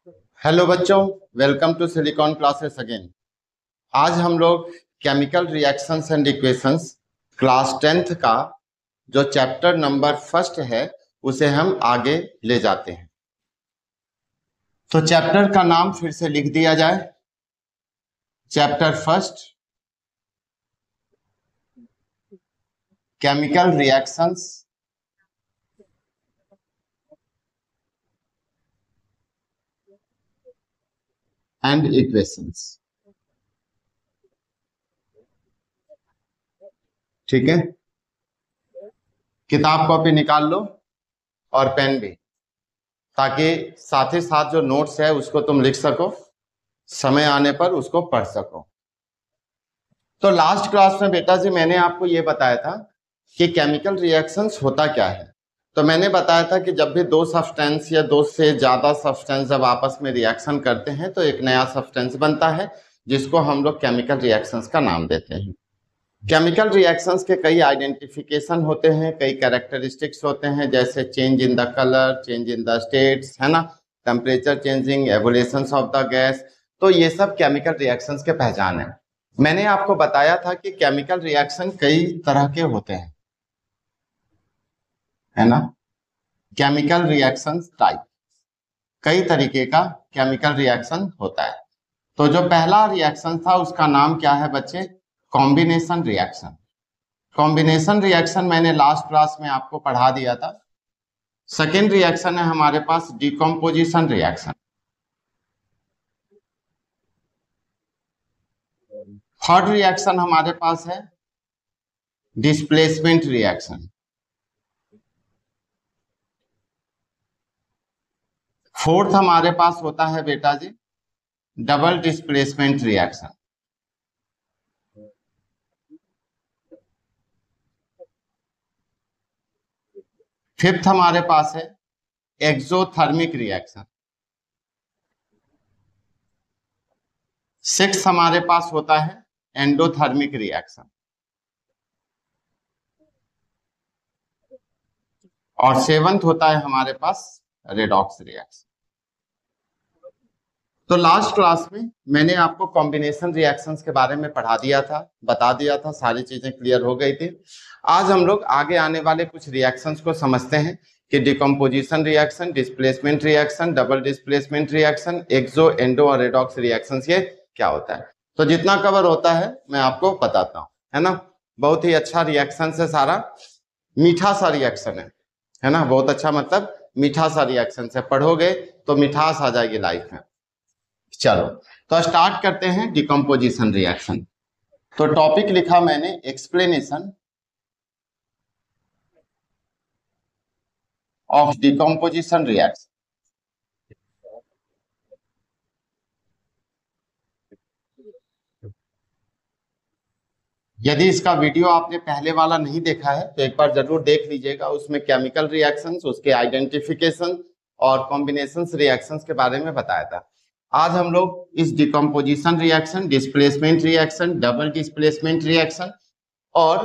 Hello बच्चों, welcome to silicon classes again. आज हम लोग chemical reactions and equations class 10th का जो चैप्टर नंबर फर्स्ट है उसे हम आगे ले जाते हैं। तो चैप्टर का नाम फिर से लिख दिया जाए, chapter first chemical reactions and equations. ठीक है, किताब कॉपी निकाल लो और पेन भी, ताकि साथ ही साथ जो नोट्स है उसको तुम लिख सको, समय आने पर उसको पढ़ सको। तो लास्ट क्लास में बेटा जी मैंने आपको ये बताया था कि केमिकल रिएक्शंस होता क्या है। तो मैंने बताया था कि जब भी दो सब्सटेंस या दो से ज्यादा सब्सटेंस जब आपस में रिएक्शन करते हैं तो एक नया सब्सटेंस बनता है, जिसको हम लोग केमिकल रिएक्शंस का नाम देते हैं। केमिकल रिएक्शंस के कई आइडेंटिफिकेशन होते हैं, कई कैरेक्टरिस्टिक्स होते हैं, जैसे change in the colour, change in the states, है ना, temperature changing, evolution of the gas. तो ये सब केमिकल रिएक्शंस के पहचान है। मैंने आपको बताया था कि केमिकल रिएक्शन कई तरह के होते हैं, है ना, केमिकल रिएक्शन टाइप, कई तरीके का केमिकल रिएक्शन होता है। तो जो पहला रिएक्शन था उसका नाम क्या है बच्चे? Combination reaction. कॉम्बिनेशन रिएक्शन मैंने लास्ट क्लास में आपको पढ़ा दिया था। सेकेंड रिएक्शन है हमारे पास डिकम्पोजिशन रिएक्शन। थर्ड रिएक्शन हमारे पास है डिस्प्लेसमेंट रिएक्शन। फोर्थ हमारे पास होता है बेटा जी डबल डिस्प्लेसमेंट रिएक्शन। फिफ्थ हमारे पास है एक्सोथर्मिक रिएक्शन। सिक्स हमारे पास होता है एंडोथर्मिक रिएक्शन। और सेवंथ होता है हमारे पास रेडॉक्स रिएक्शन। तो लास्ट क्लास में मैंने आपको कॉम्बिनेशन रिएक्शंस के बारे में पढ़ा दिया था, बता दिया था, सारी चीजें क्लियर हो गई थी। आज हम लोग आगे आने वाले कुछ रिएक्शंस को समझते हैं कि decomposition reaction, displacement reaction, double displacement reaction, exo, endo और रेडॉक्स रिएक्शंस ये क्या होता है। तो जितना कवर होता है मैं आपको बताता हूँ, है ना। बहुत ही अच्छा रिएक्शन है, सारा मीठा सा रिएक्शन है ना, बहुत अच्छा, मतलब मीठा सा रिएक्शन है, पढ़ोगे तो मिठास आ जाएगी लाइफ में। चलो तो स्टार्ट करते हैं डिकम्पोजिशन रिएक्शन। तो टॉपिक लिखा मैंने एक्सप्लेनेशन ऑफ डिकम्पोजिशन रिएक्शन। यदि इसका वीडियो आपने पहले वाला नहीं देखा है तो एक बार जरूर देख लीजिएगा, उसमें केमिकल रिएक्शंस, उसके आइडेंटिफिकेशन और कॉम्बिनेशंस रिएक्शंस के बारे में बताया था। आज हम लोग इस decomposition reaction, displacement reaction, double displacement reaction और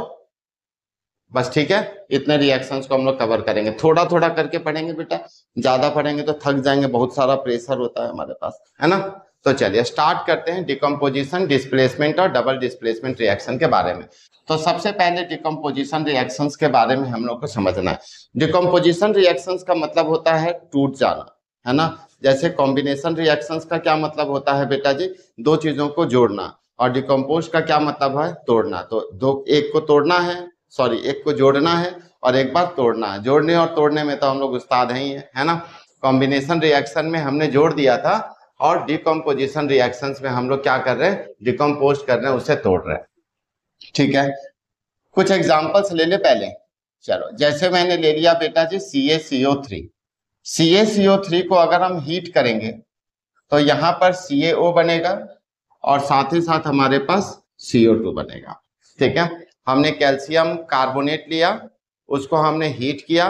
बस, ठीक है, इतने रिएक्शंस को हम लोग कवर करेंगे। थोड़ा थोड़ा करके पढ़ेंगे बेटा, ज्यादा पढ़ेंगे तो थक जाएंगे, बहुत सारा प्रेशर होता है हमारे पास, है ना। तो चलिए स्टार्ट करते हैं डिकम्पोजिशन, डिस्प्लेसमेंट और डबल डिस्प्लेसमेंट रिएक्शन के बारे में। तो सबसे पहले डिकम्पोजिशन रिएक्शंस के बारे में हम लोग को समझना है। डिकम्पोजिशन रिएक्शंस का मतलब होता है टूट जाना, है ना। जैसे कॉम्बिनेशन रिएक्शंस का क्या मतलब होता है बेटा जी? दो चीजों को जोड़ना। और डिकम्पोज का क्या मतलब है? तोड़ना। तो दो, एक को तोड़ना है, सॉरी, एक को जोड़ना है और एक बार तोड़ना है। जोड़ने और तोड़ने में तो हम लोग उस्ताद हैं ही है ना। कॉम्बिनेशन रिएक्शन में हमने जोड़ दिया था और डिकम्पोजिशन रिएक्शंस में हम लोग क्या कर रहे हैं? डिकम्पोज कर रहे हैं, उसे तोड़ रहे हैं। ठीक है, कुछ एग्जांपल्स ले ले पहले। चलो, जैसे मैंने ले लिया बेटा जी CaCO3। CaCO3 को अगर हम हीट करेंगे तो यहां पर CaO बनेगा और साथ ही साथ हमारे पास CO2 बनेगा। ठीक है, हमने कैल्शियम कार्बोनेट लिया, उसको हमने हीट किया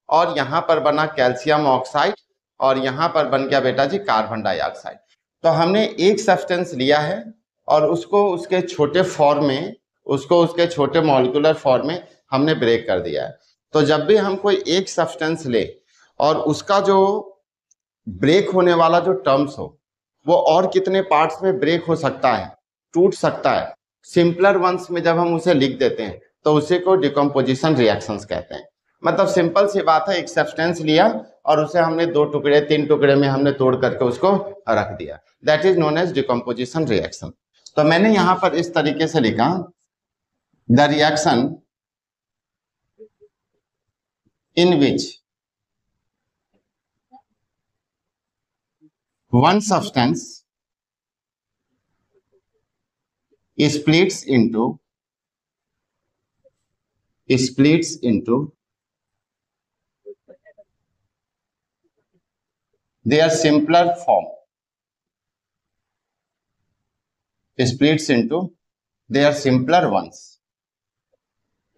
और यहां पर बना कैल्शियम ऑक्साइड और यहां पर बन गया बेटा जी कार्बन डाइऑक्साइड। तो हमने एक सब्सटेंस लिया है और उसको उसके छोटे फॉर्म में, उसको उसके छोटे मॉलिक्यूलर फॉर्म में हमने ब्रेक कर दिया है। तो जब भी हम कोई एक सब्सटेंस ले और उसका जो ब्रेक होने वाला जो टर्म्स हो वो और कितने पार्ट्स में ब्रेक हो सकता है, टूट सकता है, सिंपलर वंस में जब हम उसे लिख देते हैं तो उसे को डिकम्पोजिशन रिएक्शंस कहते हैं। मतलब सिंपल सी बात है, एक सब्सटेंस लिया और उसे हमने 2 टुकड़े 3 टुकड़े में हमने तोड़ करके उसको रख दिया, that is known as decomposition reaction. तो मैंने यहां पर इस तरीके से लिखा, the reaction in which one substance splits into their simpler form, splits into their simpler ones।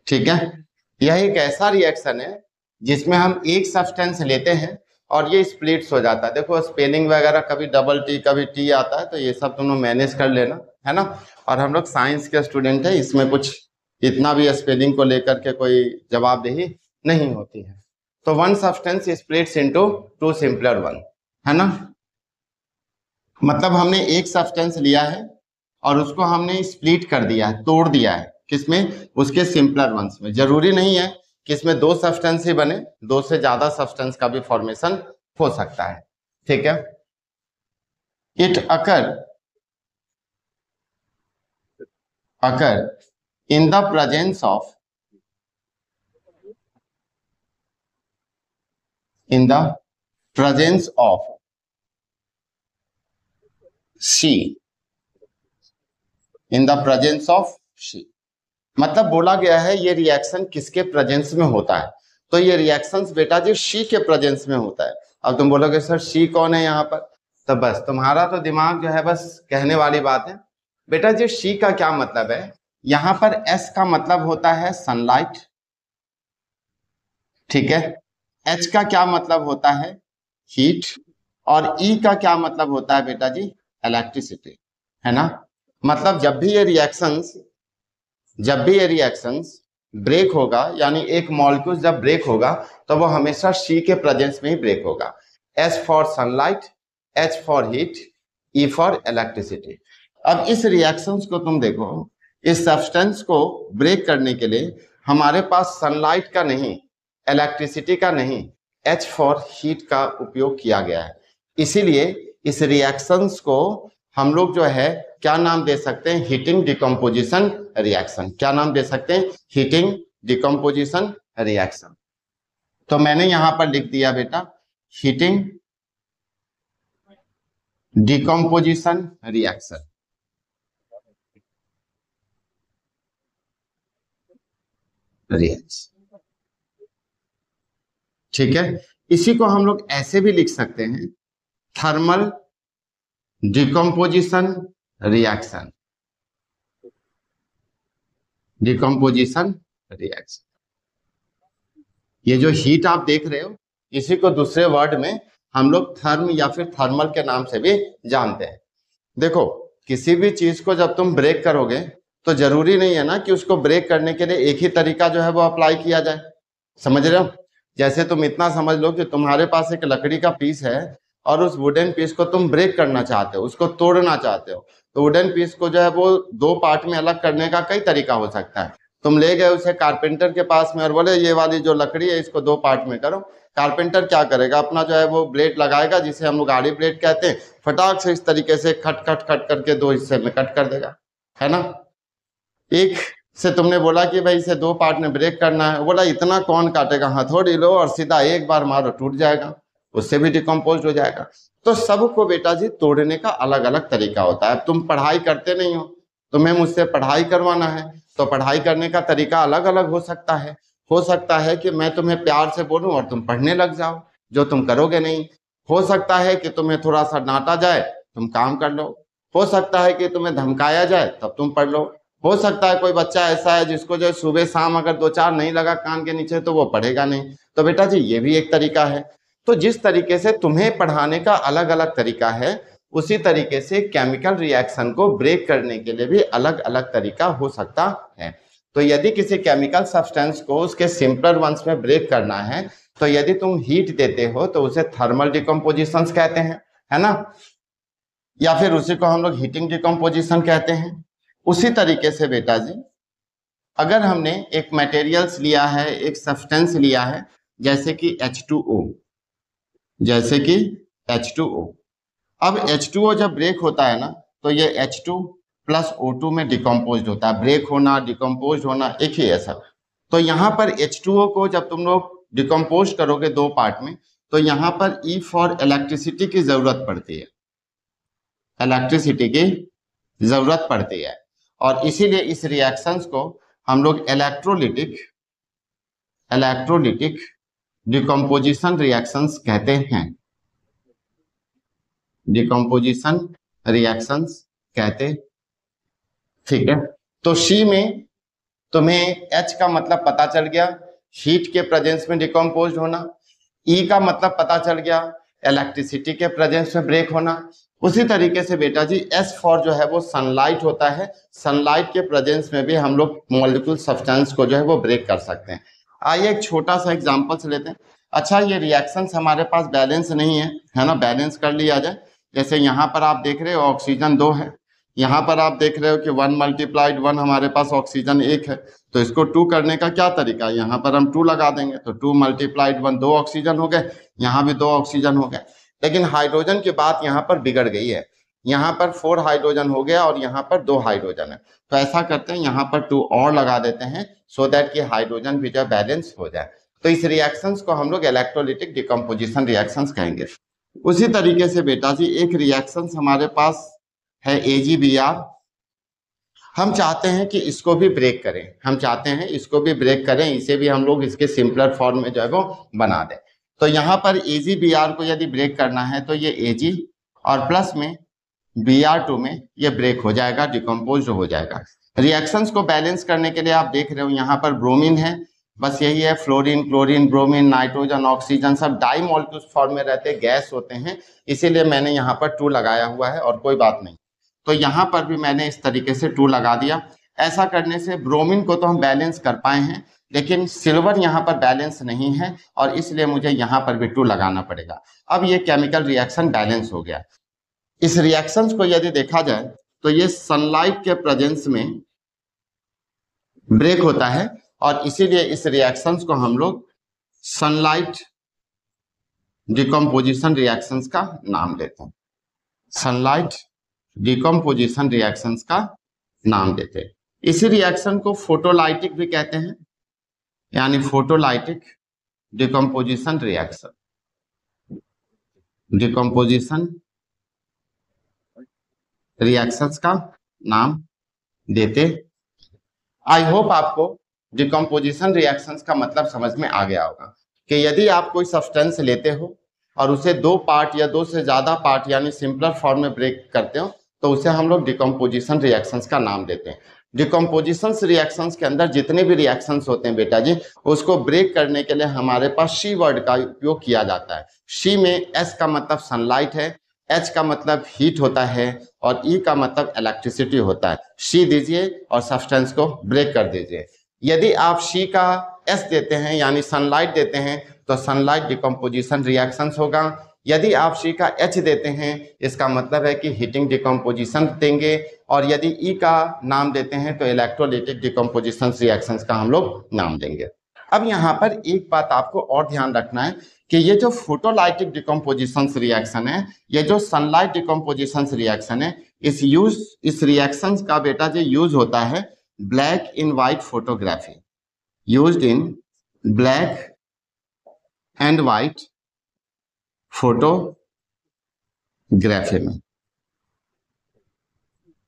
ठीक है, यह एक ऐसा रिएक्शन है जिसमें हम एक सब्सटेंस लेते हैं और ये स्प्लिट्स हो जाता है। देखो स्पेलिंग वगैरह कभी डबल टी कभी टी आता है, तो ये सब तुम लोग मैनेज कर लेना, है ना। और हम लोग साइंस के स्टूडेंट है, इसमें कुछ इतना भी स्पेलिंग को लेकर के कोई जवाबदेही नहीं होती है। तो one substance splits into 2 simpler one, है ना। मतलब हमने एक सब्सटेंस लिया है और उसको हमने स्प्लिट कर दिया है, तोड़ दिया है, किसमें, उसके सिंपलर वंस में। जरूरी नहीं है कि इसमें 2 सब्सटेंस ही बने, 2 से ज्यादा सब्सटेंस का भी फॉर्मेशन हो सकता है। ठीक है, it occur in the presence of she, in the presence of she. मतलब बोला गया है ये रिएक्शन किसके प्रेजेंस में होता है, तो ये रिएक्शंस बेटा जी शी के प्रेजेंस में होता है। अब तुम बोलोगे सर शी कौन है यहाँ पर, तो बस तुम्हारा तो दिमाग जो है बस कहने वाली बात है। बेटा जी शी का क्या मतलब है, यहाँ पर एस का मतलब होता है सनलाइट, ठीक है। एच का क्या मतलब होता है, हीट। और ई का क्या मतलब होता है बेटा जी, इलेक्ट्रिसिटी, है ना। मतलब जब भी ये रिएक्शंस ब्रेक होगा, यानी एक मॉलिक्यूल जब ब्रेक होगा तो वो हमेशा शी के प्रेजेंस में ही ब्रेक होगा। S for sunlight, H for heat, E for electricity. अब इस रिएक्शंस को तुम देखो, इस सब्सटेंस को ब्रेक करने के लिए हमारे पास सनलाइट का नहीं, इलेक्ट्रिसिटी का नहीं, एच फॉर हीट का उपयोग किया गया है। इसीलिए इस रिएक्शंस को हम लोग जो है क्या नाम दे सकते हैं, हीटिंग डिकम्पोजिशन रिएक्शन। क्या नाम दे सकते हैं, हीटिंग डिकम्पोजिशन रिएक्शन। तो मैंने यहां पर लिख दिया बेटा हीटिंग डिकम्पोजिशन रिएक्शन। ठीक है, इसी को हम लोग ऐसे भी लिख सकते हैं, thermal decomposition reaction, decomposition reaction. ये जो हीट आप देख रहे हो, इसी को दूसरे वर्ड में हम लोग थर्म या फिर थर्मल के नाम से भी जानते हैं। देखो किसी भी चीज को जब तुम ब्रेक करोगे तो जरूरी नहीं है ना कि उसको ब्रेक करने के लिए एक ही तरीका जो है वो अप्लाई किया जाए, समझ रहे हो। जैसे तुम इतना समझ लो कि तुम्हारे पास एक लकड़ी का पीस है और उस वुडन पीस को तुम ब्रेक करना चाहते हो, उसको तोड़ना चाहते हो, तो वुडन पीस को जो है वो 2 पार्ट में अलग करने का कई तरीका हो सकता है। तुम ले गए उसे कारपेंटर के पास में और बोले ये वाली जो लकड़ी है इसको 2 पार्ट में करो। कारपेंटर क्या करेगा, अपना जो है वो ब्लेड लगाएगा, जिसे हम लोग गाड़ी ब्लेड कहते हैं, फटाक से इस तरीके से खट खट खट करके 2 हिस्से में कट कर देगा, है ना। एक से तुमने बोला कि भाई इसे 2 पार्ट में ब्रेक करना है, बोला इतना कौन काटेगा, हथौड़ी लो और सीधा एक बार मारो, टूट जाएगा, उससे भी डिकम्पोज हो जाएगा। तो सबको बेटा जी तोड़ने का अलग अलग तरीका होता है। अब तुम पढ़ाई करते नहीं हो, तुम्हें मुझसे पढ़ाई करवाना है, तो पढ़ाई करने का तरीका अलग अलग हो सकता है। हो सकता है कि मैं तुम्हें प्यार से बोलूं और तुम पढ़ने लग जाओ, जो तुम करोगे नहीं। हो सकता है कि तुम्हें थोड़ा सा डांटा जाए, तुम काम कर लो। हो सकता है कि तुम्हें धमकाया जाए, तब तुम पढ़ लो। हो सकता है कोई बच्चा ऐसा है जिसको जो सुबह शाम अगर 2-4 नहीं लगा कान के नीचे तो वो पढ़ेगा नहीं। तो बेटा जी ये भी एक तरीका है। तो जिस तरीके से तुम्हें पढ़ाने का अलग अलग तरीका है, उसी तरीके से केमिकल रिएक्शन को ब्रेक करने के लिए भी अलग अलग तरीका हो सकता है। तो यदि किसी केमिकल सब्सटेंस को उसके सिंपलर वंस में ब्रेक करना है तो यदि तुम हीट देते हो तो उसे थर्मल डिकम्पोजिशन कहते हैं, है ना, या फिर उसी को हम लोग हीटिंग डिकम्पोजिशन कहते हैं। उसी तरीके से बेटा जी अगर हमने एक मटेरियल्स लिया है, एक सब्सटेंस लिया है, जैसे कि H2O, जैसे कि H2O, अब H2O जब ब्रेक होता है ना तो ये H2 प्लस O2 में डिकम्पोज होता है। ब्रेक होना, डिकम्पोज होना एक ही है सब। तो यहाँ पर H2O को जब तुम लोग डिकम्पोज करोगे दो पार्ट में, तो यहाँ पर E फॉर इलेक्ट्रिसिटी की जरूरत पड़ती है, इलेक्ट्रिसिटी की जरूरत पड़ती है, और इसीलिए इस रिएक्शंस को हम लोग इलेक्ट्रोलिटिक डिकम्पोजिशन रिएक्शंस कहते हैं, डिकम्पोजिशन रिएक्शंस कहते। ठीक है, तो सी में तुम्हें H का मतलब पता चल गया, हीट के प्रेजेंस में डिकम्पोज होना। E का मतलब पता चल गया, इलेक्ट्रिसिटी के प्रेजेंस में ब्रेक होना। उसी तरीके से बेटा जी S फॉर जो है वो सनलाइट होता है, सनलाइट के प्रेजेंस में भी हम लोग मॉलिक्यूल सब्सटेंस को जो है वो ब्रेक कर सकते हैं। आइए एक छोटा सा एग्जांपल से लेते हैं। अच्छा, ये रिएक्शंस हमारे पास बैलेंस नहीं है ना, बैलेंस कर लिया जाए। जैसे यहाँ पर आप देख रहे हो ऑक्सीजन 2 है, यहाँ पर आप देख रहे हो कि 1 × 1 हमारे पास ऑक्सीजन 1 है, तो इसको 2 करने का क्या तरीका है, यहाँ पर हम 2 लगा देंगे, तो 2 × 1 2 ऑक्सीजन हो गए, यहाँ भी 2 ऑक्सीजन हो गए। लेकिन हाइड्रोजन की बात यहाँ पर बिगड़ गई है, यहाँ पर 4 हाइड्रोजन हो गया और यहाँ पर 2 हाइड्रोजन है। तो ऐसा करते हैं, यहाँ पर 2 और लगा देते हैं, सो दैट कि हाइड्रोजन भी जो बैलेंस हो जाए। तो इस रिएक्शंस को हम लोग इलेक्ट्रोलिटिक डिकम्पोजिशन रिएक्शंस कहेंगे। उसी तरीके से बेटा जी एक रिएक्शंस हमारे पास है AgBr, हम चाहते हैं कि इसको भी ब्रेक करें, हम चाहते हैं इसको भी ब्रेक करें, इसे भी हम लोग इसके सिंपलर फॉर्म में जो है वो बना दें। तो यहाँ पर AgBr को यदि ब्रेक करना है तो ये Ag और प्लस में Br2 में ये ब्रेक हो जाएगा, डिकम्पोज हो जाएगा। रिएक्शंस को बैलेंस करने के लिए आप देख रहे हो यहाँ पर ब्रोमीन है, बस यही है, fluorine, chlorine, bromine, nitrogen, oxygen सब डाई मॉलिक्यूल्स फॉर्म में रहते हैं, गैस होते हैं, इसीलिए मैंने यहाँ पर 2 लगाया हुआ है और कोई बात नहीं। तो यहाँ पर भी मैंने इस तरीके से 2 लगा दिया। ऐसा करने से ब्रोमीन को तो हम बैलेंस कर पाए हैं, लेकिन सिल्वर यहाँ पर बैलेंस नहीं है और इसलिए मुझे यहाँ पर भी 2 लगाना पड़ेगा। अब ये केमिकल रिएक्शन बैलेंस हो गया। इस रिएक्शंस को यदि देखा जाए तो ये सनलाइट के प्रेजेंस में ब्रेक होता है और इसीलिए इस रिएक्शंस को हम लोग सनलाइट डिकम्पोजिशन रिएक्शंस का नाम देते हैं, सनलाइट डिकम्पोजिशन रिएक्शंस का नाम देते हैं। इसी रिएक्शन को फोटोलाइटिक भी कहते हैं, यानी photolytic decomposition reaction, decomposition reactions का नाम देते। आई होप आपको डिकम्पोजिशन रिएक्शंस का मतलब समझ में आ गया होगा कि यदि आप कोई सब्सटेंस लेते हो और उसे 2 पार्ट या 2 से ज्यादा पार्ट यानी सिंपलर फॉर्म में ब्रेक करते हो तो उसे हम लोग डिकम्पोजिशन रिएक्शंस का नाम देते हैं। डिकम्पोजिशन रिएक्शंस के अंदर जितने भी रिएक्शंस होते हैं बेटा जी, उसको ब्रेक करने के लिए हमारे पास सी वर्ड का उपयोग किया जाता है। सी में S का मतलब सनलाइट है, H का मतलब हीट होता है और E का मतलब इलेक्ट्रिसिटी होता है। C दीजिए और सब्सटेंस को ब्रेक कर दीजिए। यदि आप C का S देते हैं यानी सनलाइट देते हैं तो सनलाइट डिकम्पोजिशन रिएक्शंस होगा। यदि आप C का H देते हैं इसका मतलब है कि हीटिंग डिकम्पोजिशन देंगे, और यदि E का नाम देते हैं तो इलेक्ट्रोलिटिक डिकम्पोजिशन रिएक्शंस का हम लोग नाम देंगे। अब यहाँ पर एक बात आपको और ध्यान रखना है कि ये जो फोटोलाइटिक डिकम्पोजिशन रिएक्शन है, ये जो सनलाइट डिकम्पोजिशन रिएक्शन है, इस रिएक्शन का बेटा जो यूज होता है black in white photography, used in black and white photography में।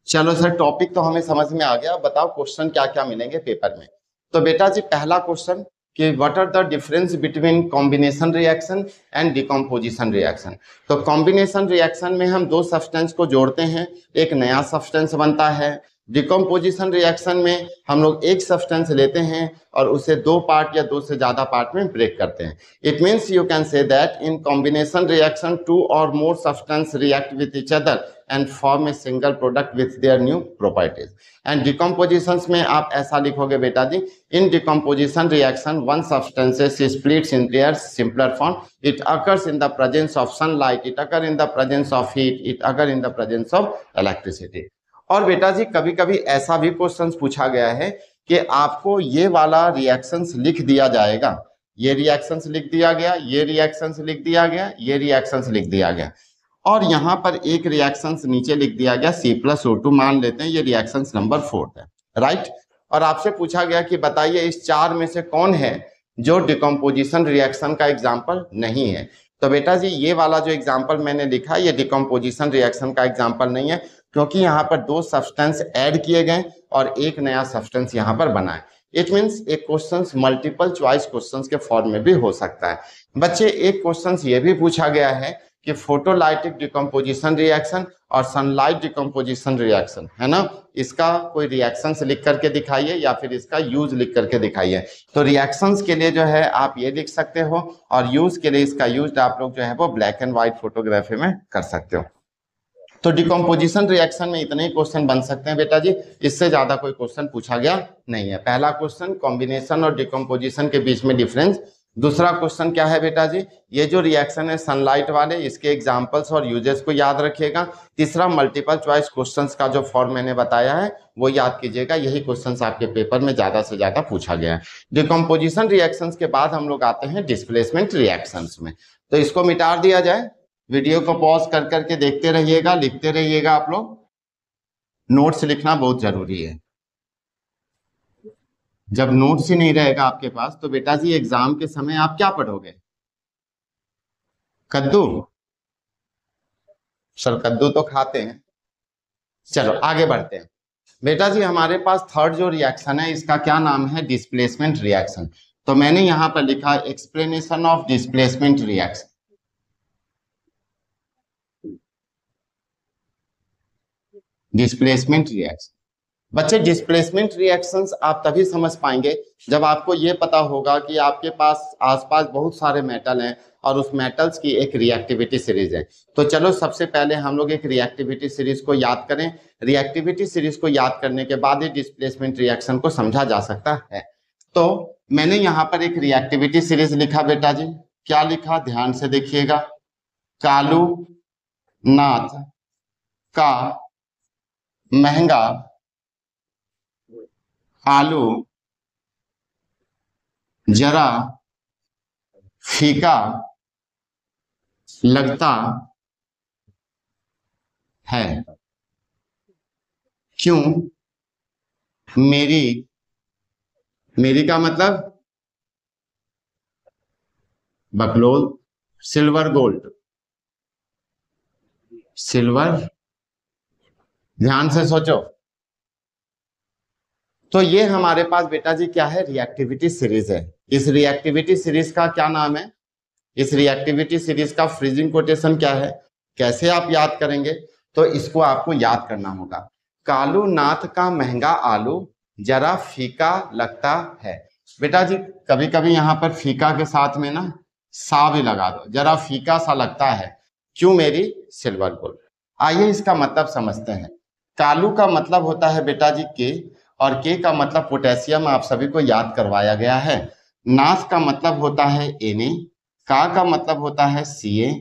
चलो सर, टॉपिक तो हमें समझ में आ गया, बताओ क्वेश्चन क्या क्या मिलेंगे पेपर में। तो बेटा जी पहला क्वेश्चन कि what are the difference between combination reaction and decomposition reaction. तो कॉम्बिनेशन रिएक्शन में हम 2 सब्सटेंस को जोड़ते हैं, एक नया सब्सटेंस बनता है। डिकम्पोजिशन रिएक्शन में हम लोग एक सब्सटेंस लेते हैं और उसे 2 पार्ट या 2 से ज्यादा पार्ट में ब्रेक करते हैं। It means you can say that in combination reaction 2 or more substance react with each other and form a single product with their new properties. And decompositions में आप ऐसा लिखोगे बेटा जी, in decomposition reaction one substance splits in their simpler form. It occurs in the presence of sunlight, it occurs in the presence of heat, it occurs in the presence of electricity. और बेटा जी कभी कभी ऐसा भी question पूछा गया है कि आपको ये वाला रिएक्शंस लिख दिया जाएगा, ये रिएक्शंस लिख दिया गया, ये रिएक्शंस लिख दिया गया, ये रिएक्शंस लिख दिया गया, और यहाँ पर एक रिएक्शंस नीचे लिख दिया गया C+O2, मान लेते हैं ये रिएक्शंस नंबर 4 है, राइट। और आपसे पूछा गया कि बताइए इस चार में से कौन है जो डिकम्पोजिशन रिएक्शन का एग्जाम्पल नहीं है। तो बेटा जी ये वाला जो एग्जाम्पल मैंने लिखा ये डिकम्पोजिशन रिएक्शन का एग्जाम्पल नहीं है, क्योंकि यहाँ पर दो सब्सटेंस ऐड किए गए और एक नया सब्सटेंस यहाँ पर बना है। इट मीन्स एक क्वेश्चन मल्टीपल चॉइस क्वेश्चन के फॉर्म में भी हो सकता है। बच्चे एक क्वेश्चन ये भी पूछा गया है कि फोटोलाइटिक डिकम्पोजिशन रिएक्शन और सनलाइट डिकम्पोजिशन रिएक्शन है ना, इसका कोई रिएक्शंस लिख करके दिखाइए या फिर इसका यूज लिख करके दिखाइए। तो रिएक्शंस के लिए जो है आप ये लिख सकते हो और यूज के लिए इसका यूज आप लोग जो है वो ब्लैक एंड व्हाइट फोटोग्राफी में कर सकते हो। तो डिकम्पोजिशन रिएक्शन में इतने ही क्वेश्चन बन सकते हैं बेटा जी, इससे ज्यादा कोई क्वेश्चन पूछा गया नहीं है। पहला क्वेश्चन कॉम्बिनेशन और डिकम्पोजिशन के बीच में डिफरेंस। दूसरा क्वेश्चन क्या है बेटा जी, ये जो रिएक्शन है सनलाइट वाले, इसके एग्जांपल्स और यूजेस को याद रखिएगा। तीसरा मल्टीपल चॉइस क्वेश्चंस का जो फॉर्म मैंने बताया है वो याद कीजिएगा, यही क्वेश्चंस आपके पेपर में ज्यादा से ज्यादा पूछा गया है। डिकम्पोजिशन रिएक्शंस के बाद हम लोग आते हैं डिस्प्लेसमेंट रिएक्शंस में। तो इसको मिटा दिया जाए, वीडियो को पॉज कर करके देखते रहिएगा, लिखते रहिएगा। आप लोग नोट्स लिखना बहुत जरूरी है, जब नोट्स ही नहीं रहेगा आपके पास तो बेटा जी एग्जाम के समय आप क्या पढ़ोगे? कद्दू? सर कद्दू तो खाते हैं। चलो आगे बढ़ते हैं बेटा जी। हमारे पास थर्ड जो रिएक्शन है इसका क्या नाम है? Displacement reaction. तो मैंने यहां पर लिखा explanation of displacement reaction. Displacement reaction बच्चे, डिस्प्लेसमेंट रिएक्शंस आप तभी समझ पाएंगे जब आपको ये पता होगा कि आपके पास आसपास बहुत सारे मेटल हैं और उस मेटल्स की एक रिएक्टिविटी सीरीज है। तो चलो सबसे पहले हम लोग एक रिएक्टिविटी सीरीज को याद करें। रिएक्टिविटी सीरीज को याद करने के बाद ही डिस्प्लेसमेंट रिएक्शन को समझा जा सकता है। तो मैंने यहाँ पर एक रिएक्टिविटी सीरीज लिखा बेटा जी। क्या लिखा? ध्यान से देखिएगा। कालू नाथ का महंगा आलू जरा फीका लगता है, क्यों? मेरी का मतलब बकलोल, सिल्वर गोल्ड, सिल्वर। ध्यान से सोचो। तो ये हमारे पास बेटा जी क्या है? रिएक्टिविटी सीरीज है। इस रिएक्टिविटी सीरीज का क्या नाम है? इस रिएक्टिविटी सीरीज का फ्रीजिंग कोटेशन क्या है? कैसे आप याद करेंगे? तो इसको आपको याद करना होगा। कालू नाथ का महंगा आलू जरा फीका लगता है। बेटा जी कभी कभी यहाँ पर फीका के साथ में ना सा भी लगा दो, जरा फीका सा लगता है, क्यों? मेरी सिल्वर गोल्ड। आइए इसका मतलब समझते हैं। कालू का मतलब होता है बेटा जी के, और के का मतलब पोटेशियम आप सभी को याद करवाया गया है। नाथ का मतलब होता है Na, का मतलब होता है Ca,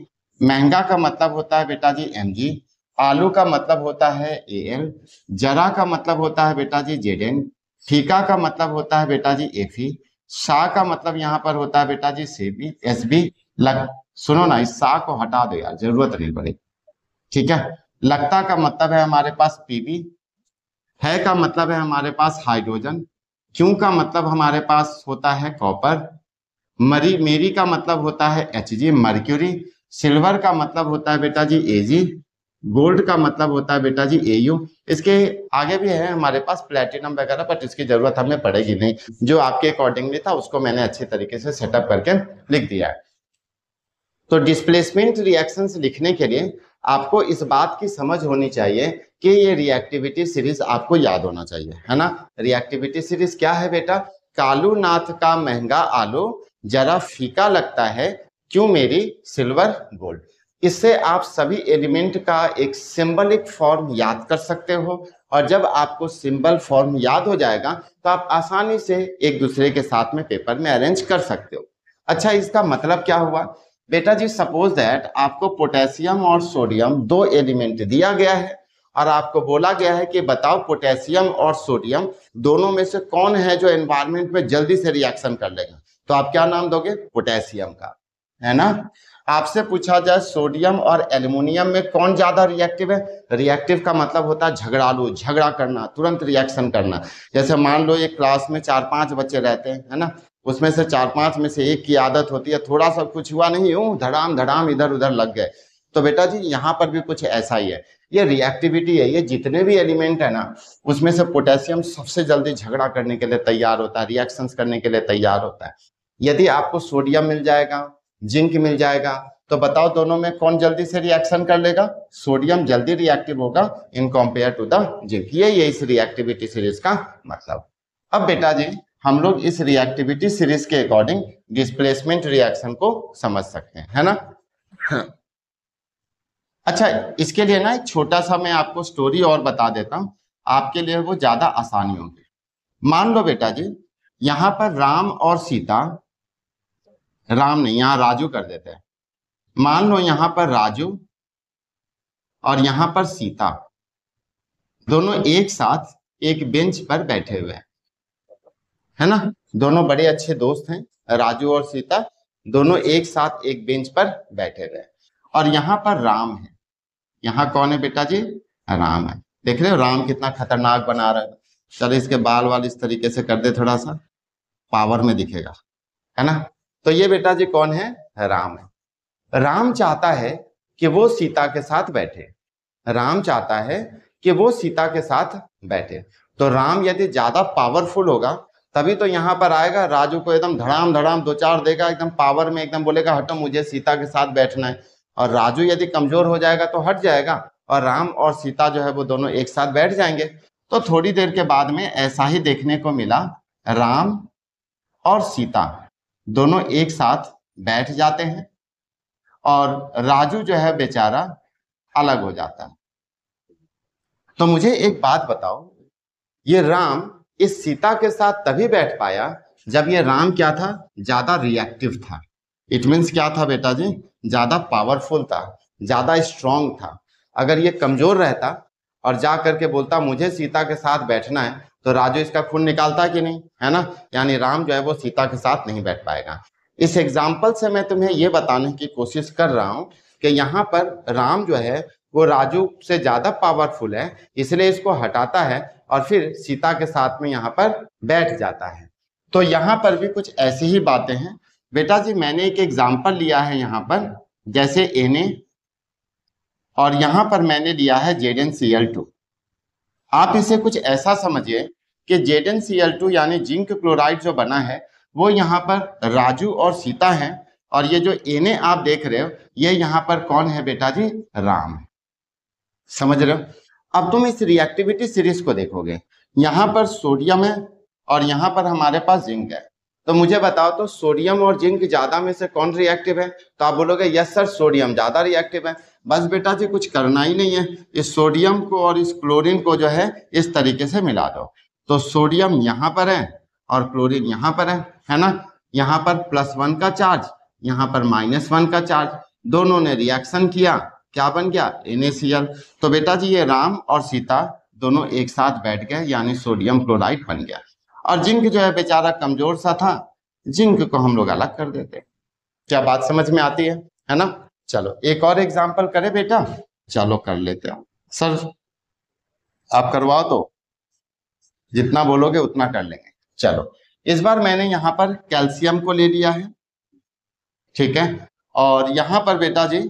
महंगा का मतलब होता है बेटा जी Mg, आलू का मतलब होता है Al, जरा का मतलब होता है बेटा जी Zn, फीका का मतलब होता है बेटा जी Fe, सा का मतलब यहाँ पर होता है बेटा जी Sb। सुनो ना, इस सा को हटा दो यार, जरूरत नहीं पड़ेगी, ठीक है। लगता का मतलब है हमारे पास Pb, है का मतलब है हमारे पास हाइड्रोजन, क्यों का मतलब हमारे पास होता है कॉपर, मेरी का मतलब होता है Hg मर्क्यूरी, सिल्वर का मतलब होता है बेटा जी Ag, गोल्ड का मतलब होता है बेटा जी Au। इसके आगे भी है हमारे पास प्लेटिनम वगैरह, बट इसकी जरूरत हमें पड़ेगी नहीं, जो आपके अकॉर्डिंगली था उसको मैंने अच्छे तरीके से सेटअप करके लिख दिया है। तो डिस्प्लेसमेंट रिएक्शंस लिखने के लिए आपको इस बात की समझ होनी चाहिए कि ये रिएक्टिविटी सीरीज आपको याद होना चाहिए, है ना। रिएक्टिविटी सीरीज क्या है बेटा? कालू नाथ का महंगा आलू जरा फीका लगता है, क्यों? मेरी सिल्वर गोल्ड। इससे आप सभी एलिमेंट का एक सिंबलिक फॉर्म याद कर सकते हो, और जब आपको सिंबल फॉर्म याद हो जाएगा तो आप आसानी से एक दूसरे के साथ में पेपर में अरेंज कर सकते हो। अच्छा, इसका मतलब क्या हुआ बेटा जी? सपोज दैट आपको पोटेशियम और सोडियम दो एलिमेंट दिया गया है और आपको बोला गया है कि बताओ पोटेशियम और सोडियम दोनों में से कौन है जो एनवायरमेंट में जल्दी से रिएक्शन कर लेगा। तो आप क्या नाम दोगे? पोटेशियम का, है ना। आपसे पूछा जाए सोडियम और एल्युमिनियम में कौन ज्यादा रिएक्टिव है? रिएक्टिव का मतलब होता है झगड़ालू, झगड़ा करना, तुरंत रिएक्शन करना। जैसे मान लो एक क्लास में 4-5 बच्चे रहते हैं, है ना, उसमें से 4-5 में से एक की आदत होती है थोड़ा सा कुछ हुआ नहीं, यूं धड़ाम धड़ाम इधर उधर लग गए। तो बेटा जी यहाँ पर भी कुछ ऐसा ही है, ये रिएक्टिविटी है। ये जितने भी एलिमेंट है ना, उसमें से पोटेशियम सबसे जल्दी झगड़ा करने के लिए तैयार होता है, रिएक्शंस करने के लिए तैयार होता है। यदि आपको सोडियम मिल जाएगा, जिंक मिल जाएगा, तो बताओ दोनों में कौन जल्दी से रिएक्शन कर लेगा? सोडियम जल्दी रिएक्टिव होगा in compare to the zinc. ये इस रिएक्टिविटी सीरीज का मतलब। अब बेटा जी हम लोग इस रिएक्टिविटी सीरीज के अकॉर्डिंग डिस्प्लेसमेंट रिएक्शन को समझ सकते हैं, है ना। अच्छा, इसके लिए ना एक छोटा सा मैं आपको स्टोरी और बता देता हूं, आपके लिए वो ज्यादा आसानी होगी। मान लो बेटा जी यहां पर राम और सीता, राम नहीं यहां राजू कर देते हैं। मान लो यहां पर राजू और यहां पर सीता दोनों एक साथ एक बेंच पर बैठे हुए हैं, है ना। दोनों बड़े अच्छे दोस्त हैं, राजू और सीता दोनों एक साथ एक बेंच पर बैठे हुए हैं। और यहां पर राम है। यहाँ कौन है बेटा जी? राम है। देख रहे हो राम कितना खतरनाक बना रहा है। चलो इसके बाल वाल इस तरीके से कर दे, थोड़ा सा पावर में दिखेगा, है ना। तो ये बेटा जी कौन है? राम है। राम चाहता है कि वो सीता के साथ बैठे। राम चाहता है कि वो सीता के साथ बैठे। तो राम यदि ज्यादा पावरफुल होगा तभी तो यहाँ पर आएगा, राजू को एकदम धड़ाम धड़ाम 2-4 देगा, एकदम पावर में, एकदम बोलेगा हटो मुझे सीता के साथ बैठना है। और राजू यदि कमजोर हो जाएगा तो हट जाएगा, और राम और सीता जो है वो दोनों एक साथ बैठ जाएंगे। तो थोड़ी देर के बाद में ऐसा ही देखने को मिला, राम और सीता दोनों एक साथ बैठ जाते हैं और राजू जो है बेचारा अलग हो जाता है। तो मुझे एक बात बताओ, ये राम इस सीता के साथ तभी बैठ पाया जब ये राम क्या था? ज्यादा रिएक्टिव था। इट मीन्स क्या था बेटा जी? ज्यादा पावरफुल था, ज्यादा स्ट्रांग था। अगर ये कमजोर रहता और जा करके बोलता मुझे सीता के साथ बैठना है, तो राजू इसका खून निकालता कि नहीं, है ना। यानी राम जो है वो सीता के साथ नहीं बैठ पाएगा। इस एग्जाम्पल से मैं तुम्हें ये बताने की कोशिश कर रहा हूं कि यहाँ पर राम जो है वो राजू से ज्यादा पावरफुल है, इसलिए इसको हटाता है और फिर सीता के साथ में यहाँ पर बैठ जाता है। तो यहाँ पर भी कुछ ऐसी ही बातें हैं बेटा जी। मैंने एक एग्जाम्पल लिया है यहाँ पर, जैसे Na, और यहाँ पर मैंने लिया है ZnCl2। आप इसे कुछ ऐसा समझिए कि ZnCl2 यानी जिंक क्लोराइड जो बना है वो यहाँ पर राजू और सीता है, और ये जो Na आप देख रहे हो ये यहाँ पर कौन है बेटा जी? राम है। समझ रहे हो? अब तुम इस रिएक्टिविटी सीरीज को देखोगे, यहाँ पर सोडियम है और यहाँ पर हमारे पास जिंक है। तो मुझे बताओ तो सोडियम और जिंक ज्यादा में से कौन रिएक्टिव है? तो आप बोलोगे यस सर सोडियम ज्यादा रिएक्टिव है। बस बेटा जी कुछ करना ही नहीं है, इस सोडियम को और इस क्लोरीन को जो है इस तरीके से मिला दो। तो सोडियम यहाँ पर है और क्लोरीन यहाँ पर है ना। यहाँ पर +1 का चार्ज, यहाँ पर -1 का चार्ज, दोनों ने रिएक्शन किया, क्या बन गया? NaCl। तो बेटा जी ये राम और सीता दोनों एक साथ बैठ गए, यानी सोडियम क्लोराइड बन गया। और जिंक जो है बेचारा कमजोर सा था, जिंक को हम लोग अलग कर देते। क्या बात समझ में आती है ना। चलो एक और एग्जांपल करें बेटा, चलो कर लेते हैं। सर आप करवाओ, तो जितना बोलोगे उतना कर लेंगे। चलो इस बार मैंने यहाँ पर कैल्शियम को ले लिया है, ठीक है, और यहाँ पर बेटा जी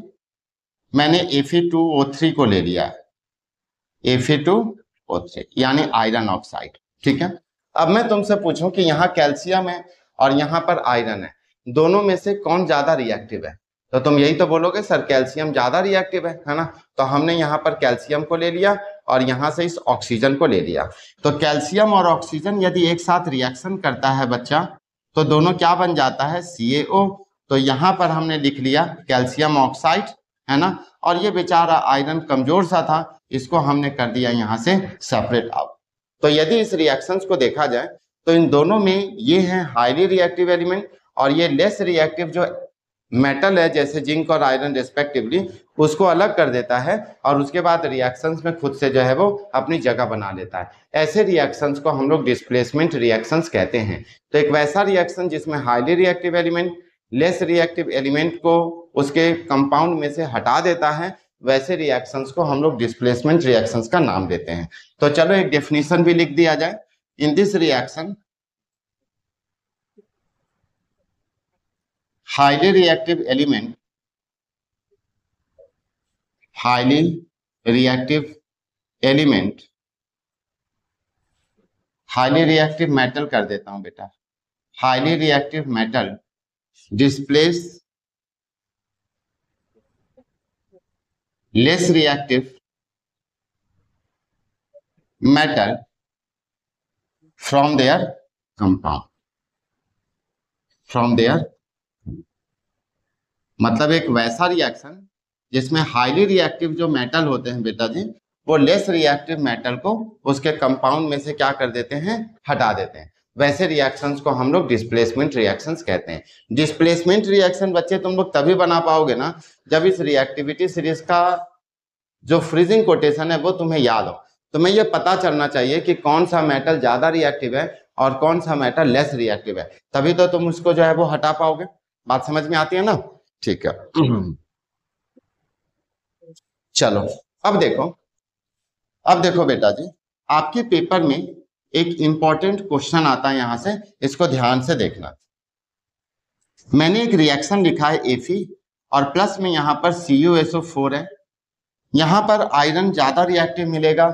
मैंने Fe2O3 को ले लिया है, Fe2O3 यानी आयरन ऑक्साइड, ठीक है। अब मैं तुमसे पूछूं कि यहाँ कैल्शियम है और यहाँ पर आयरन है, दोनों में से कौन ज्यादा रिएक्टिव है? तो तुम यही तो बोलोगे सर कैल्शियम ज्यादा रिएक्टिव है ना। तो हमने यहाँ पर कैल्शियम को ले लिया और यहाँ से इस ऑक्सीजन को ले लिया। तो कैल्शियम और ऑक्सीजन यदि एक साथ रिएक्शन करता है बच्चा, तो दोनों क्या बन जाता है? CaO। तो यहाँ पर हमने लिख लिया कैल्शियम ऑक्साइड है ना। और ये बेचारा आयरन कमजोर सा था, इसको हमने कर दिया यहाँ से सेपरेट आउट। तो यदि इस रिएक्शंस को देखा जाए तो इन दोनों में ये है हाईली रिएक्टिव एलिमेंट, और ये लेस रिएक्टिव जो मेटल है जैसे जिंक और आयरन रेस्पेक्टिवली, उसको अलग कर देता है और उसके बाद रिएक्शंस में खुद से जो है वो अपनी जगह बना लेता है। ऐसे रिएक्शंस को हम लोग डिस्प्लेसमेंट रिएक्शंस कहते हैं। तो एक वैसा रिएक्शन जिसमें highly reactive element less reactive element को उसके कंपाउंड में से हटा देता है, वैसे रिएक्शंस को हम लोग डिस्प्लेसमेंट रिएक्शंस का नाम देते हैं। तो चलो एक डेफिनेशन भी लिख दिया जाए। In this reaction highly reactive element, highly reactive element, highly reactive metal कर देता हूं बेटा, highly reactive metal displace less reactive metal from their compound, from their, मतलब एक वैसा रिएक्शन जिसमें हाईली रिएक्टिव जो मेटल होते हैं बेटा जी, वो लेस रिएक्टिव मेटल को उसके कंपाउंड में से क्या कर देते हैं, हटा देते हैं। वैसे रिएक्शंस को हम लोग डिस्प्लेसमेंट रिएक्शंस कहते हैं। डिस्प्लेसमेंट रिएक्शन बच्चे तुम लोग तभी बना पाओगे ना जब इस रिएक्टिविटी सीरीज का जो फ्रीजिंग कोटेशन है वो तुम्हें याद हो। तुम्हें ये पता चलना चाहिए कि कौन सा मेटल ज्यादा रिएक्टिव है और कौन सा मेटल लेस रिएक्टिव है, तभी तो तुम उसको जो है वो हटा पाओगे। बात समझ में आती है ना? ठीक है। चलो अब देखो बेटा जी, आपके पेपर में एक इंपॉर्टेंट क्वेश्चन आता है, यहां से इसको ध्यान से देखना। मैंने एक रिएक्शन लिखा है Fe और प्लस में यहां पर CuSO4 है। यहां पर आयरन ज्यादा रिएक्टिव मिलेगा,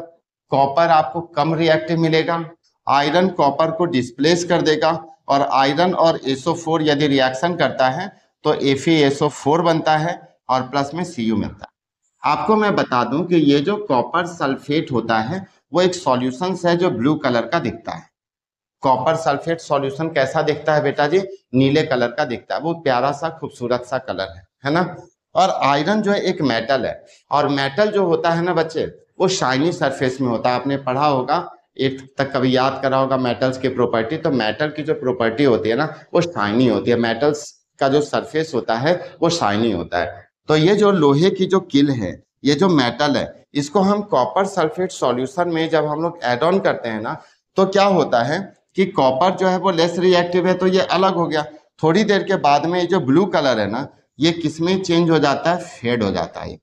कॉपर आपको कम रिएक्टिव मिलेगा। आयरन कॉपर को डिस्प्लेस कर देगा और आयरन और SO4 यदि रिएक्शन करता है तो FeSO4 बनता है और प्लस में Cu मिलता है। आपको मैं बता दूं कि ये जो कॉपर सल्फेट होता है वो एक सॉल्यूशन है जो ब्लू कलर का दिखता है। कॉपर सल्फेट सॉल्यूशन कैसा दिखता है बेटा जी? नीले कलर का दिखता है, वो प्यारा सा खूबसूरत सा कलर है ना। और आयरन जो है एक मेटल है, और मेटल जो होता है ना बच्चे, वो शाइनी सरफेस में होता है। आपने पढ़ा होगा, एक तक कभी याद करा होगा मेटल्स की प्रॉपर्टी। तो मेटल की जो प्रॉपर्टी होती है ना वो शाइनी होती है, मेटल्स का जो सरफेस होता है वो शाइनी होता है। तो ये जो लोहे की जो किल है, ये जो मेटल है, इसको हम कॉपर सल्फेट सॉल्यूशन में जब हम लोग एड ऑन करते हैं ना, तो क्या होता है कि कॉपर जो है वो लेस रिएक्टिव है तो ये अलग हो गया। थोड़ी देर के बाद में ये जो ब्लू कलर है ना, ये किसमें चेंज हो जाता है? फेड हो जाता है।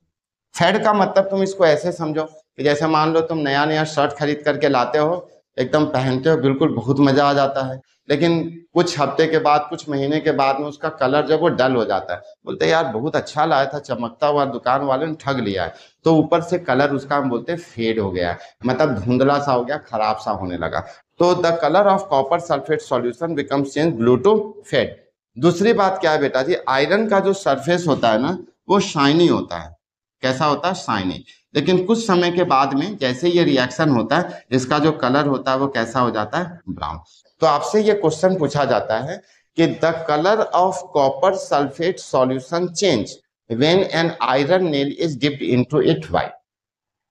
फेड का मतलब तुम इसको ऐसे समझो कि जैसे मान लो तुम नया नया शर्ट खरीद करके लाते हो, एकदम पहनते हो, बिल्कुल बहुत मजा आ जाता है, लेकिन कुछ हफ्ते के बाद, कुछ महीने के बाद में उसका कलर जब वो डल हो जाता है, बोलते यार बहुत अच्छा लाया था, चमकता हुआ, दुकान वाले ने ठग लिया है। तो ऊपर से कलर उसका हम बोलते हैं फेड हो गया, मतलब धुंधला सा हो गया, खराब सा होने लगा। तो the colour of copper sulphate solution becomes change blue to fade. दूसरी बात क्या है बेटा जी, आयरन का जो सरफेस होता है ना वो शाइनी होता है। कैसा होता है? शाइनी। लेकिन कुछ समय के बाद में जैसे ये रिएक्शन होता है, इसका जो कलर होता है वो कैसा हो जाता है? ब्राउन। तो आपसे ये क्वेश्चन पूछा जाता है कि the colour of copper sulphate solution change when an iron nail is dipped into it white.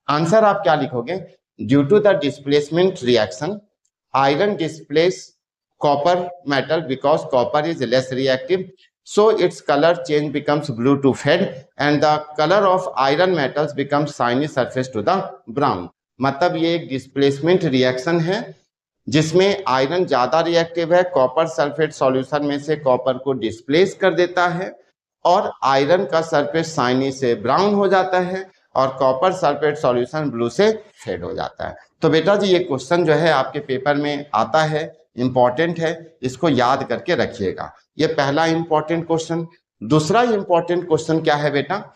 Answer आप क्या लिखोगे? Due to the displacement reaction iron displace copper metal because copper is less reactive, so its color change becomes blue to fade and the color of iron metals becomes shiny surface to the brown। मतलब ये एक displacement reaction है जिसमें iron ज्यादा reactive है, copper sulphate solution में से copper को डिस्प्लेस कर देता है और आयरन का सरफेस शाइनी से ब्राउन हो जाता है और कॉपर सल्फेट सॉल्यूशन ब्लू से फेड हो जाता है। तो बेटा जी ये क्वेश्चन जो है आपके पेपर में आता है, इंपॉर्टेंट है, इसको याद करके रखिएगा। ये पहला इंपॉर्टेंट क्वेश्चन। दूसरा इंपॉर्टेंट क्वेश्चन क्या है बेटा?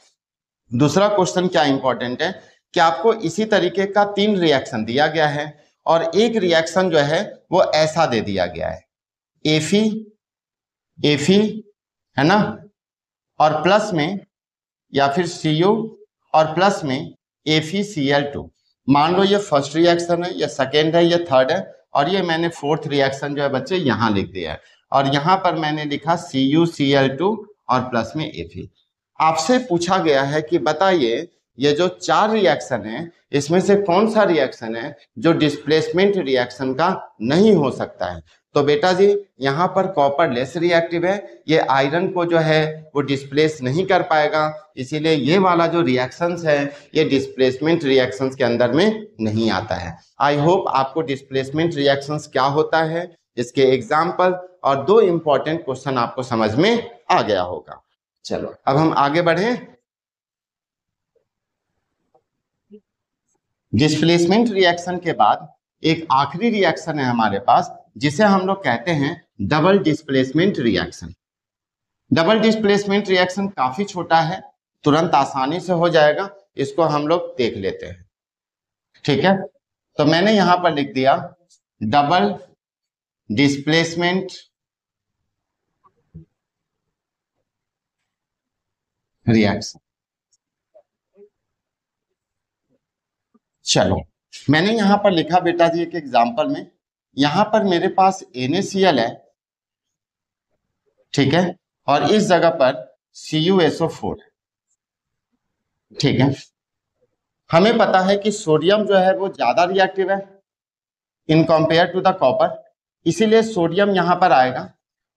दूसरा क्वेश्चन क्या इंपॉर्टेंट है कि आपको इसी तरीके का 3 रिएक्शन दिया गया है और एक रिएक्शन जो है वो ऐसा दे दिया गया है, एफी है ना, और प्लस में या फिर Cu और प्लस में FeCl2। मान लो ये फर्स्ट रिएक्शन है, ये सेकेंड है, ये थर्ड है, और ये मैंने फोर्थ रिएक्शन जो है बच्चे यहाँ लिख दिया है। और यहाँ पर मैंने लिखा CuCl2 और प्लस में Fe। आपसे पूछा गया है कि बताइए ये जो 4 रिएक्शन है इसमें से कौन सा रिएक्शन है जो डिस्प्लेसमेंट रिएक्शन का नहीं हो सकता है। तो बेटा जी यहाँ पर कॉपर लेस रिएक्टिव है, ये आयरन को जो है वो डिस्प्लेस नहीं कर पाएगा, इसीलिए ये वाला जो रिएक्शंस है ये डिस्प्लेसमेंट रिएक्शंस के अंदर में नहीं आता है। आई होप आपको डिस्प्लेसमेंट रिएक्शंस क्या होता है इसके एग्जाम्पल और 2 इंपॉर्टेंट क्वेश्चन आपको समझ में आ गया होगा। चलो अब हम आगे बढ़े। डिस्प्लेसमेंट रिएक्शन के बाद एक आखिरी रिएक्शन है हमारे पास जिसे हम लोग कहते हैं double displacement reaction. Double displacement reaction काफी छोटा है, तुरंत आसानी से हो जाएगा, इसको हम लोग देख लेते हैं। ठीक है, तो मैंने यहां पर लिख दिया डबल डिस्प्लेसमेंट रिएक्शन। चलो मैंने यहां पर लिखा बेटा जी एक एग्जांपल में, यहां पर मेरे पास NaCl है, ठीक है, और इस जगह पर CuSO4 है। ठीक है, हमें पता है कि सोडियम जो है वो ज्यादा रिएक्टिव है in compare to the copper, इसीलिए सोडियम यहां पर आएगा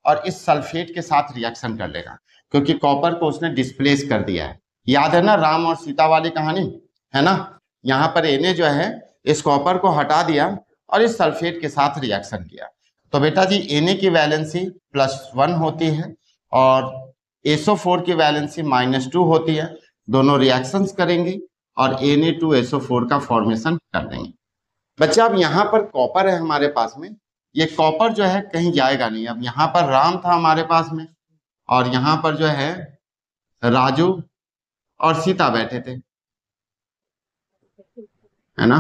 और इस सल्फेट के साथ रिएक्शन कर लेगा क्योंकि कॉपर को उसने डिस्प्लेस कर दिया है। याद है ना राम और सीता वाली कहानी, है ना। यहाँ पर Na जो है इस कॉपर को हटा दिया और इस सल्फेट के साथ रिएक्शन किया। तो बेटा जी Na की वैलेंसी +1 होती है और SO4 की वैलेंसी -2 होती है। दोनों रिएक्शंस करेंगे और Na2SO4 का फॉर्मेशन कर देंगे। बच्चा अब यहाँ पर कॉपर है हमारे पास में, ये कॉपर जो है कहीं जाएगा नहीं। अब यहाँ पर राम था हमारे पास में और यहाँ पर जो है राजू और सीता बैठे थे, है ना।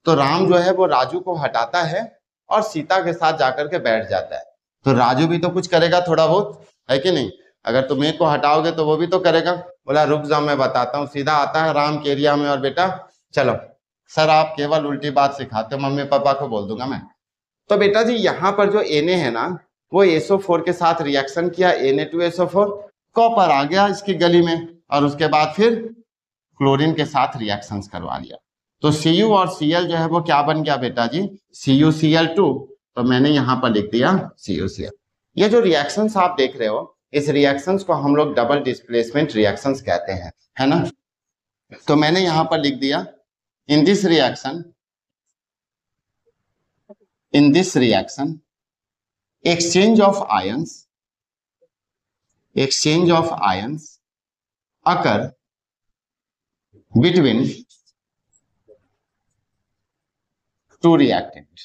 तो राम जो है वो राजू को हटाता है और सीता के साथ जाकर के बैठ जाता है। तो राजू भी तो कुछ करेगा थोड़ा बहुत, है कि नहीं। अगर तुम एक को हटाओगे तो वो भी तो करेगा। बोला रुक जाओ मैं बताता हूँ। सीधा आता है राम के एरिया में और बेटा चलो सर आप केवल उल्टी बात सिखाते हो, मम्मी पापा को बोल दूंगा मैं। तो बेटा जी यहाँ पर जो Na है ना वो SO4 के साथ रिएक्शन किया, Na2SO4, कॉपर आ गया इसकी गली में और उसके बाद फिर क्लोरीन के साथ रिएक्शंस करवा लिया। तो Cu और Cl जो है वो क्या बन गया बेटा जी, CuCl2। तो मैंने यहां पर लिख दिया CuCl। ये जो रिएक्शंस आप देख रहे हो इस रिएक्शंस को हम लोग डबल डिस्प्लेसमेंट रिएक्शंस कहते हैं, है ना। तो मैंने यहां पर लिख दिया in this reaction exchange of ions occur between two reactants,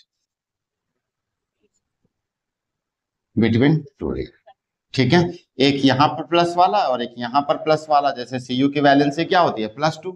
ठीक है। एक यहां पर प्लस वाला और एक यहां पर प्लस वाला। जैसे Cu की वैलेंसी क्या होती है +2,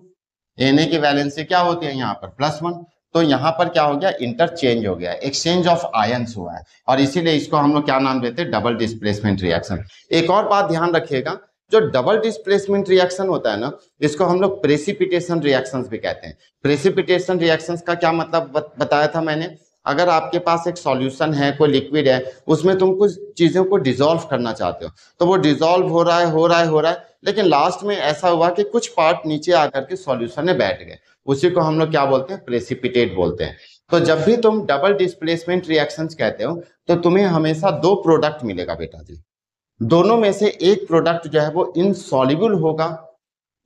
Na की वैलेंसी क्या होती है यहाँ पर +1। तो यहाँ पर क्या हो गया, इंटरचेंज हो गया, एक्सचेंज ऑफ आयंस हुआ है और इसीलिए इसको हम लोग क्या नाम देते हैं, डबल डिस्प्लेसमेंट रिएक्शन। एक और बात ध्यान रखिएगा, जो डबल डिस्प्लेसमेंट रिएक्शन होता है ना इसको हम लोग प्रेसिपिटेशन रिएक्शंस भी कहते हैं। प्रेसिपिटेशन रिएक्शंस का क्या मतलब बताया था मैंने, अगर आपके पास एक सॉल्यूशन है, कोई लिक्विड है, उसमें तुम कुछ चीजों को डिसॉल्व करना चाहते हो, तो वो डिसॉल्व हो रहा है, लेकिन लास्ट में ऐसा हुआ कि कुछ पार्ट नीचे आकर के सॉल्यूशन में बैठ गए, उसी को हम लोग क्या बोलते हैं, प्रेसिपिटेट बोलते हैं। तो जब भी तुम डबल डिस्प्लेसमेंट रिएक्शंस कहते हो तो तुम्हें हमेशा 2 प्रोडक्ट मिलेगा बेटा जी। दोनों में से एक प्रोडक्ट जो है वो इनसॉल्युबल होगा,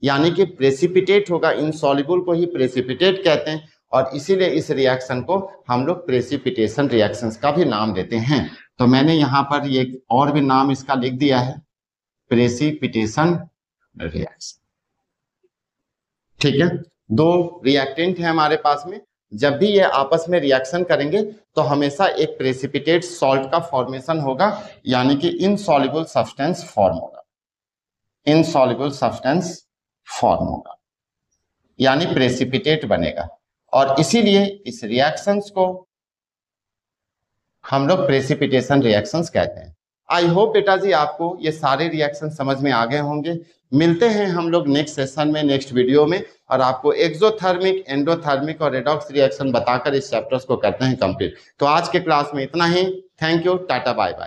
यानी कि प्रेसिपिटेट होगा। इनसॉल्युबल को ही प्रेसिपिटेट कहते हैं और इसीलिए इस रिएक्शन को हम लोग प्रेसिपिटेशन रिएक्शंस का भी नाम देते हैं। तो मैंने यहाँ पर ये और भी नाम इसका लिख दिया है, प्रेसिपिटेशन रिएक्शन। ठीक है, 2 रिएक्टेंट है हमारे पास में, जब भी ये आपस में रिएक्शन करेंगे तो हमेशा एक प्रेसिपिटेट सॉल्ट का फॉर्मेशन होगा, यानी कि इनसॉल्युबल सब्सटेंस फॉर्म होगा, यानी प्रेसिपिटेट बनेगा और इसीलिए इस रिएक्शंस को हम लोग प्रेसिपिटेशन रिएक्शंस कहते हैं। आई होप बेटा जी आपको ये सारे रिएक्शन समझ में आ गए होंगे। मिलते हैं हम लोग नेक्स्ट सेशन में, नेक्स्ट वीडियो में, और आपको एक्सोथर्मिक, एंडोथर्मिक और रेडॉक्स रिएक्शन बताकर इस चैप्टर्स को करते हैं कंप्लीट। तो आज के क्लास में इतना ही। Thank you, tata bye bye.